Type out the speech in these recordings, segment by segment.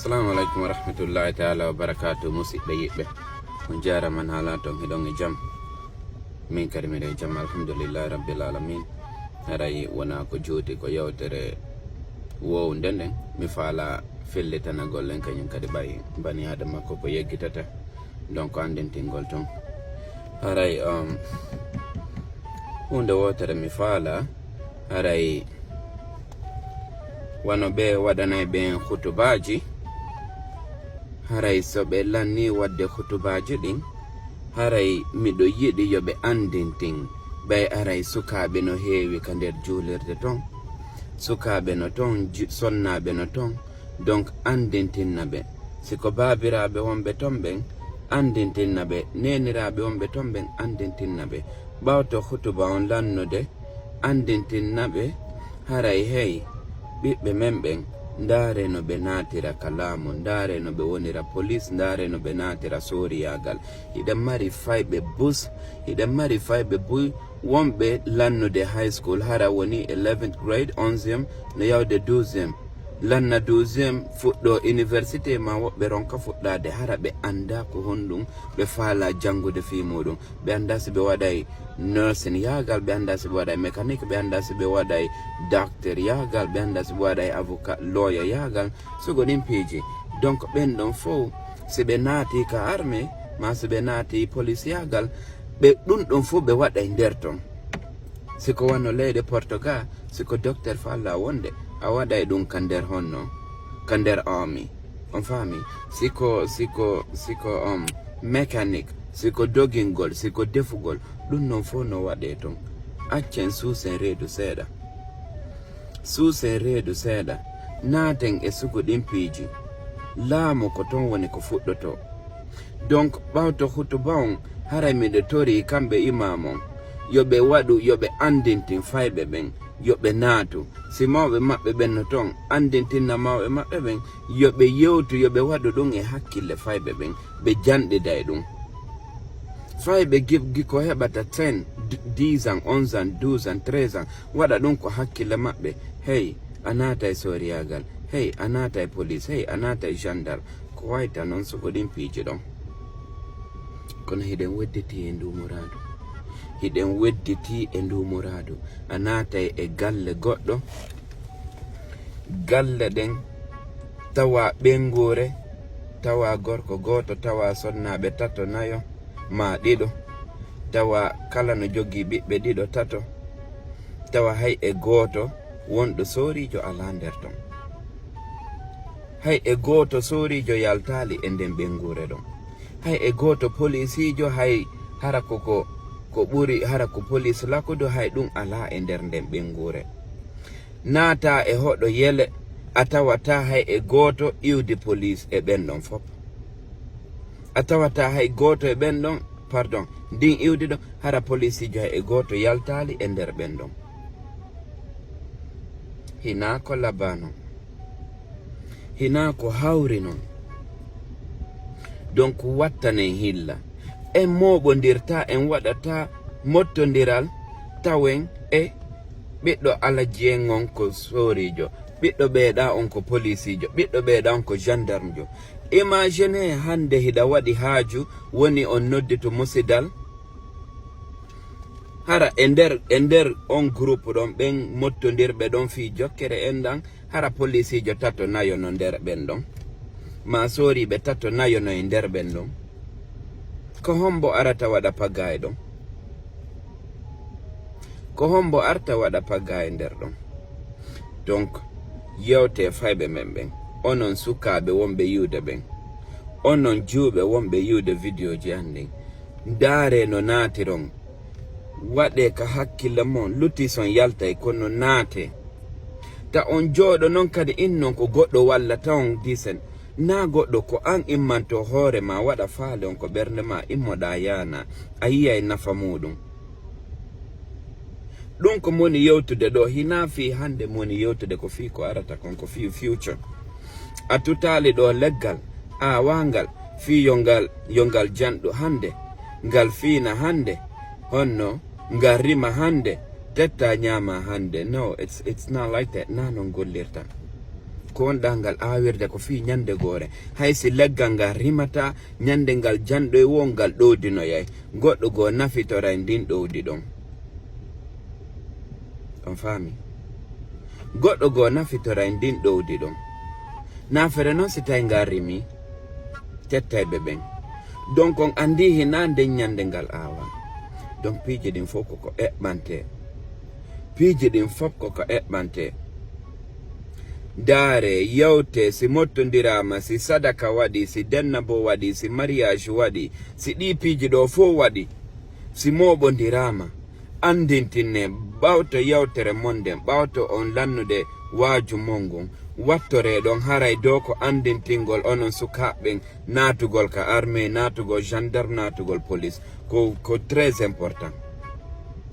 Assalamu alaikum wa rahmatullahi ta'ala wa barakatuh. Musidɓe yiɓɓe on jarama hala ton heɗon e jam. Min kadi miɗe jam alhamdulillahi rabbil alamin. Haray wona ko joti ko yewtere wowde nden mi faala fellitanagol en kañum kadi ɓay bani adama ko yeggitata donc andentingol ton. Haray hunde wotere mi faala haray wano ɓe waɗanay ɓen hutubaji haray so ɓe lanni wadde hutubaji ɗin haray miɗo yiɗi yoɓe andintin ɓay aray sukaɓe no heewi ka nder juulirde ton, sukaɓe no ton, sonnaɓe no ton, donc andintinna ɓe siko babiraɓe wonɓe ton ɓen andintinna ɓe, neniraɓe wonɓe ton ɓen andintinna ɓe, ɓawto hutuba on lannude andintinna ɓe haray hey ɓiɓɓe men ɓen ndaare no ɓe naatira kalamu, ndaare no ɓe wonira police, ndaare no ɓe naatira soriyagal. Hiɗen mari fayɓe bus, hiɗen mari fayɓe buy wonɓe lannude high school hara woni 11th grade 11e no yawde 12e lanna 12e fuɗɗo université ma woɓɓe ronka fuɗɗade hara ɓe anda ko honɗum ɓe faala jangude fi muɗum, ɓe anda si ɓe waɗay nursing yagal, ɓe anda si ɓe waɗay mécanique, ɓe anda si ɓe waɗay docteur yagal, ɓe anda si ɓe waɗay avocat lawyer yagal, sugo ɗin piiji. Donc ɓen ɗon fof si ɓe naati ka armée ma si ɓe naati police yagal ɓe ɗum ɗon fof ɓe waɗay nder ton. Siko wanno leyɗe Portugal siko docteur falla wonde a waɗay ɗum ka nder honno ka nder army on faami, siko mécanique, siko dogingol, siko defugol ɗum non fof no waɗe ton. Accen suusen reedu seeɗa, suusen reedu seeɗa, naaten e sugo ɗin piiji, laamu ko ton woni ko fuɗɗoto. Donc ɓawto hutuba on haray miɗe tori kamɓe imamon yoɓe waɗu yoɓe andintin fayɓe ɓen yoɓe naatu, si mawɓe maɓɓe ɓen no ton andintinna mawɓe maɓɓe ɓen yoɓe yewtu yoɓe waɗu ɗum e hakkille fayɓe ɓen ɓe janɗiday ɗum. Fayɓe gibgi ko heɓata 10, 10 ans, 11 ans, 12 ans, 13 ans waɗa ɗum ko hakkille maɓɓe. Hey a naata e soriyagal, hey a naata e police, hey a naata e gendarme, ko wayta noon sugo ɗin piiji ɗon. Kono hiɗen wedditi e ndu muradu, hiɗen wedditi e ndu muradu. A naatay e galle goɗɗo, galle ɗen tawa ɓengure, tawa gorko goto, tawa sonnaɓe tato nayo ma ɗiɗo, tawa kala no jogii ɓiɓɓe ɗiɗo tato, tawa hay e goto wonɗo sorijo ala nder ton, hay e goto sorijo yaltali e nden ɓengure ɗon, hay e goto polisijo hay hara ko ɓuri hara ko police lakudo hay ɗum ala e nder nden ɓengure. Naata e hoɗo yele a tawata hay e goto iwdi police e ɓen ɗon fop, a tawata hay goto e ɓen ɗon pardon ndin iwdi ɗon hara polisijo hay e goto yaltali e nder ɓen ɗon. Hina ko labano, hina ko hawri non. Donc wattanen hilla en moɓodirta en waɗata mottodiral tawen e ɓiɗɗo alajiyen on ko sorijo, ɓiɗɗo ɓeeɗa on ko polisijo, ɓiɗɗo ɓeeɗa on ko gendarme jo. Imagine hande hiɗa waɗi haaju woni on noddito musidal hara e nder on groupe ɗon ɓen mottodirɓe ɗon fi jokkere en ɗan hara polisijo tato nayo no nder ɓen ɗon ma soriɓe tato nayo no e nder ɓen ɗon, ko hombo arata waɗa pagga e ɗon, ko hombo arta waɗa pagga e nder ɗon. Donc yewte fayɓe men ɓen, onon sukaɓe wonɓe yiwde ɓen, onon juuɓe wonɓe yiwde vidéoji annden, ndaare no naatiron, waɗe ka hakkille mon, lutti son yaltay kono naate. Ta on jooɗo noon kadi innon ko goɗɗo wallata on disen, na goɗɗo ko an immanto hoore ma waɗa faale on ko ɓernde ma immoɗa yana a yiyay nafa muɗum. ɗum ko moni yewtude ɗo hina fi hande moni yewtude ko fi ko arata kon ko fi future. A tutali ɗo leggal awangal fi yongal janɗo hande, ngal fiina hande, honno ngal rima hande, tetta nyama hande. No, it's not like that. Na non gollirta. ko wonɗa ngal awirde ko fi ñande gore haysi leggal ngal rimata ñande ngal janɗo e wo ngal ɗowdinoyay goɗɗo go nafitora ndin ɗowdi ɗon on faami goɗɗo go nafitora ndin ɗowdi ɗon nafere noon si tawi ngal rimi tettayɓe ɓen donc on andi hina nden ñande ngal awa donc piiji ɗin fof koko eɓɓante piiji ɗin fof koko eɓɓante daare yewte si mottodirama si sadaka waɗi si denna bo waɗi si mariage waɗi si ɗi piiji ɗo fof waɗi si moɓodirama andintinne ɓawto yewtere monden ɓawto on lannude waaju mongon wattore ɗon haray dow ko andintingol onon sukaɓɓen natugol ka armée natugol gendarme natugol police ko très important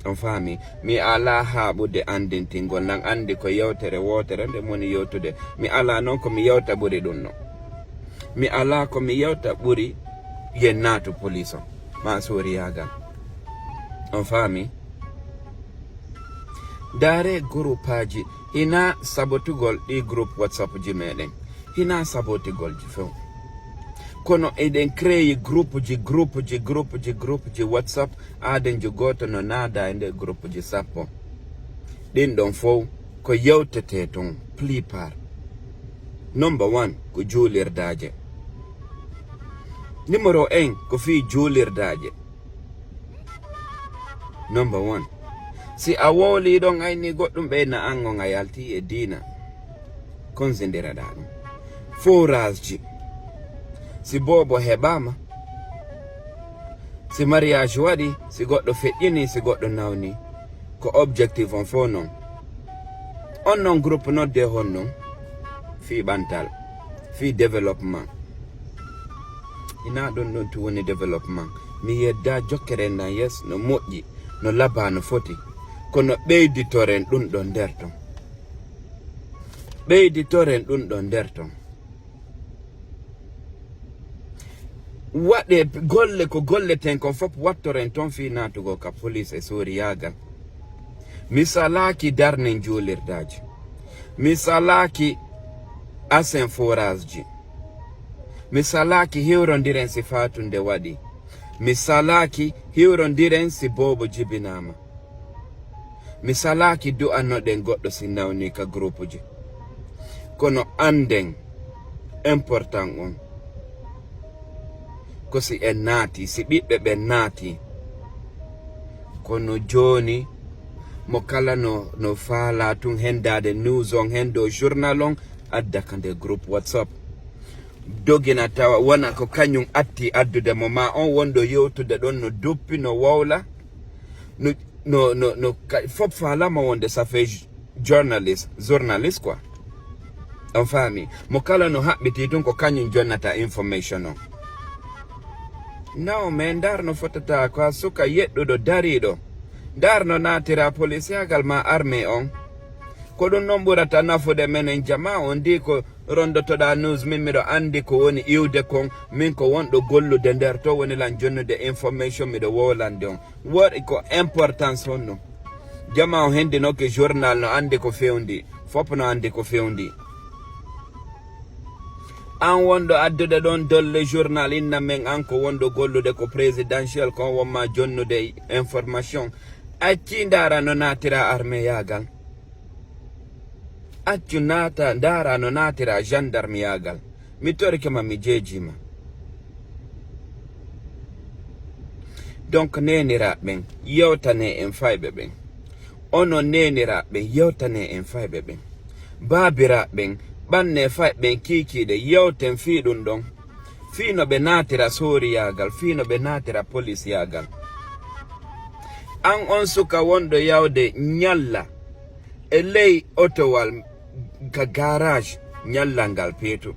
on faami mi ala haɓude andintingol nan andi ko yewtere wotere nde moni yewtude mi ala noon komi yewta ɓuri ɗum no mi ala komi yewta ɓuri yen naatu police on ma soriyagal on faami daare groupe aji hina sabotugol ɗi groupe whatsapp ji meɗen hina sabotigol ji few kono eɗen créé groupe ji whatsapp aden jo goto no naada e nde groupe ji sappo ɗin ɗon fof ko yewtete ton plupart number 1 ko juulirdaje numéro 1 ko fi juulirdaje number 1 si a wowli ɗon ayni goɗɗum ɓeyna an on a yalti e diina konsindiraɗa ɗum forage ji si bobo heɓama si mariage waɗi si goɗɗo feƴƴini si goɗɗo nawni ko objectif on fof noon on noon groupe nodde hon noon fi ɓantal fi développement ina ɗon ɗon to woni développement mi yedda jokkere ndan yes no moƴƴi no laba no foti kono ɓeyditoren ɗum ɗon nder ton ɓeyditoren ɗum ɗon nder ton waɗe golle ko golleten kon fof wattoren ton fi natugo ka police e soriyagal mi salaki darnen juulirdaji mi salaki asen forage ji mi salaki hiwrondiren si fatunde waɗi mi salaki hiwrondiren si bobo jibinama mi salaki du'anoɗen goɗɗo si nawni ka groupe ji kono anden important on ko si en naati si ɓiɓɓe ɓen naati kono joni mo kala no faala tun hendade news on hendo journal on adda ka nde groupe whatsapp dogina tawa wona ko kañum atti addude mo ma on wonɗo yewtude ɗon no duppi no wowla no fof faalama wonde ça fait journaliste quoi on faami mo kala no haɓɓiti tun ko kañum jonnata information on non mais ndarno fotata ko a suka yeɗɗuɗo dariɗo ndarno natira policiyagal ma armée on ko ɗum noon ɓurata nafude menen jama on ndi ko rondotoɗa news min miɗo andi ko woni iwde kon min ko wonɗo gollude nder to woni lan jonnude information miɗo wowlande on woɗi ko importance honno jama o hendinoke journal no andi ko fewndi fop no andi ko fewndi an wonɗo addude ɗon dolle journal inna men an ko wonɗo gollude ko présidentiel kon wonma jonnude information acci ndara no natira armée yagal accu nata ndara no natira gendarme yagal mi torikema mi jeejima donc neniraɓen yewtane en fayɓe ɓen onon neniraɓen yewtane en fayɓe ɓen babiraɓen ɓanne fayɓen kikiɗe yewten fi ɗum ɗon fi no ɓe natira soriyagal fi no ɓe natira police yagal an on suka wonɗo yawde ñalla e ley otowal ka garage ñallal ngal peetu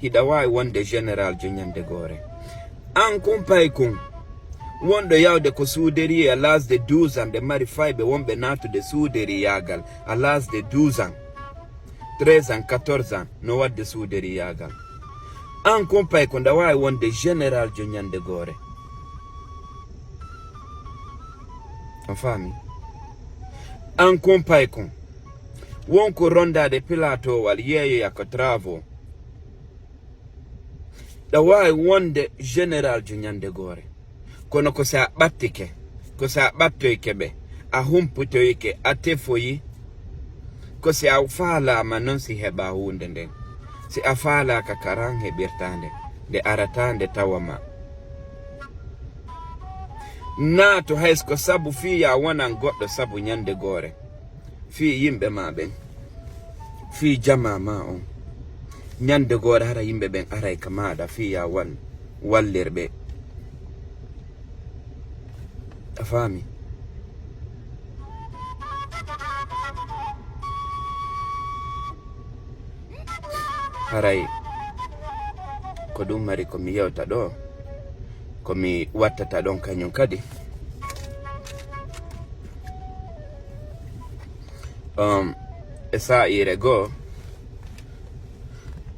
hiɗa wawi wonde général jo ñande gore an kumpay kun wonɗo yawde ko souderi à l'âge de 12 ans ɓe mari fayɓe wonɓe natude souderi yagal à l'âge de 12 ans 13 ans 14 ans no wadde souderi yagal an kumpay ko nda wawi wonde général jo ñande gore on faami an kumpay kon wonko rondade pilatowal yeeyoya ko travo ɗa wawi wonde général jo ñande gore kono ko sa ɓattike ko sa ɓattoyke ɓe a humputoyke a tefoyi ko si a faalama noon si heɓa hunde nden si a faalaka karan heɓirtande nde aratande tawama naato haysko sabu fiya wonan goɗɗo sabu ñande gore fi yimɓe ma ɓen fi jama ma on ñande gore hara yimɓe ɓen aray ka maɗa fiya wallirɓe a faami haray ko ɗum mari komi yewta ɗo komi wattata ɗon kañum kadi e sa'ire goo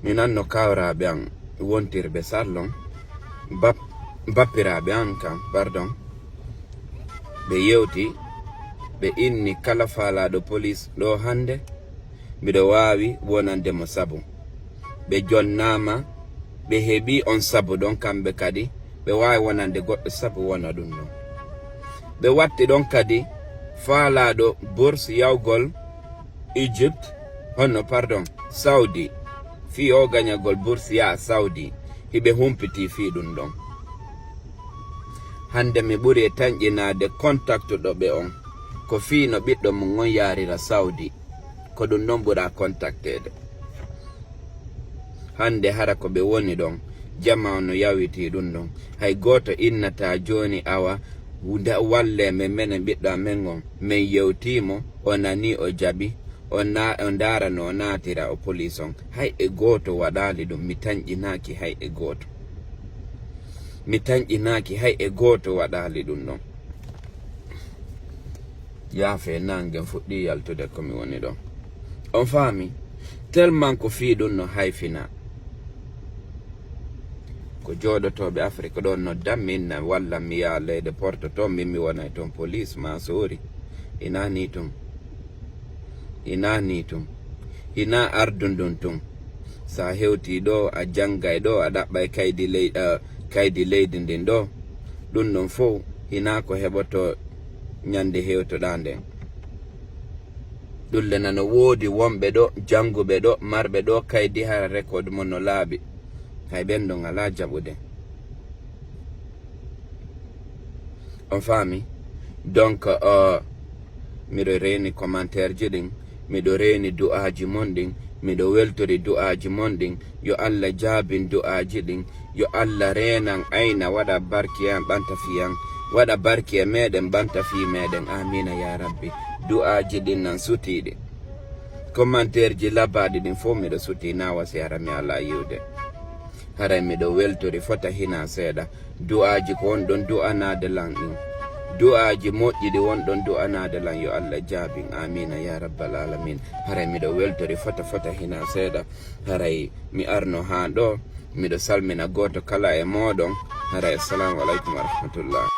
mi nanno kawraɓe an wontirɓe sallon bappiraɓe an kam pardon ɓe yewti ɓe inni kala faalaɗo police ɗo hande mbiɗo wawi wonandemo sabu ɓe jonnama ɓe heeɓi on sabu ɗon kamɓe kadi ɓe wawi wonande goɗɗo sabu wona ɗum ɗon ɓe watti ɗon kadi faalaɗo bourse yawgol Egypt honno pardon Saudi fi o gañagol bourse ya Saudi hiɓe humpiti fi ɗum ɗon hande mi ɓuri e tañƴinade contact ɗo ɓe on ko fi no ɓiɗɗo mum on yarira Saudi ko ɗum ɗon ɓura contactede hande hara ko ɓe woni ɗon jama on no yawiti ɗum ɗon hay goto innata joni awa walle men menen ɓiɗɗo amen on min yewtimo o nani o jaɓi o ndara no natira o police on hay e goto waɗali ɗum mi tañƴinaki hay e goto mi tañƴinaki hay e goto waɗali ɗum ɗon yaafe nangen fuɗɗi yaltude komi woni ɗon on faami tellement ko fi ɗum no hayfina ko joɗotoɓe Afrique ɗon no damminna walla mi yaa leyde porto toon min mi wonay toon police ma sori ina ni tum hina ardundun tum sa hewti ɗo a janggay ɗo a ɗaɓɓay kaydi leydi ndin ɗo ɗum ɗon fof hina ko heɓoto ñande hewtoɗa nden ɗulle nano woodi wonɓe ɗo janguɓe ɗo marɓe ɗo kaydi hara record mon no laaɓi hay ɓen ɗon ala jaɓude on faami donc miɗo reni commentaire ji ɗin miɗo reni du'aji mon ɗin miɗo weltori du'aji mon ɗin yo Allah jaabin du'aji ɗin yo Allah renan ayna waɗa barki an ɓanta fiyan waɗa barki e meɗen ɓanta fi meɗen amina ya rabbi du'aji ɗin nan sutiɗi commentaire ji labaɗi ɗin fof miɗo suti na wasi hara mi ala yiwde haray miɗo weltori fota hina seeɗa du'aji ko won ɗon du'anade lan ɗin du'aji moƴƴiɗi won ɗon du'anade lan yo Allah jaabin amina ya rabbal alamin haray miɗo weltori fota hina seeɗa haray mi arno ha ɗo miɗo salmina goto kala e moɗon haray assalamu aleykum wa rahmatullah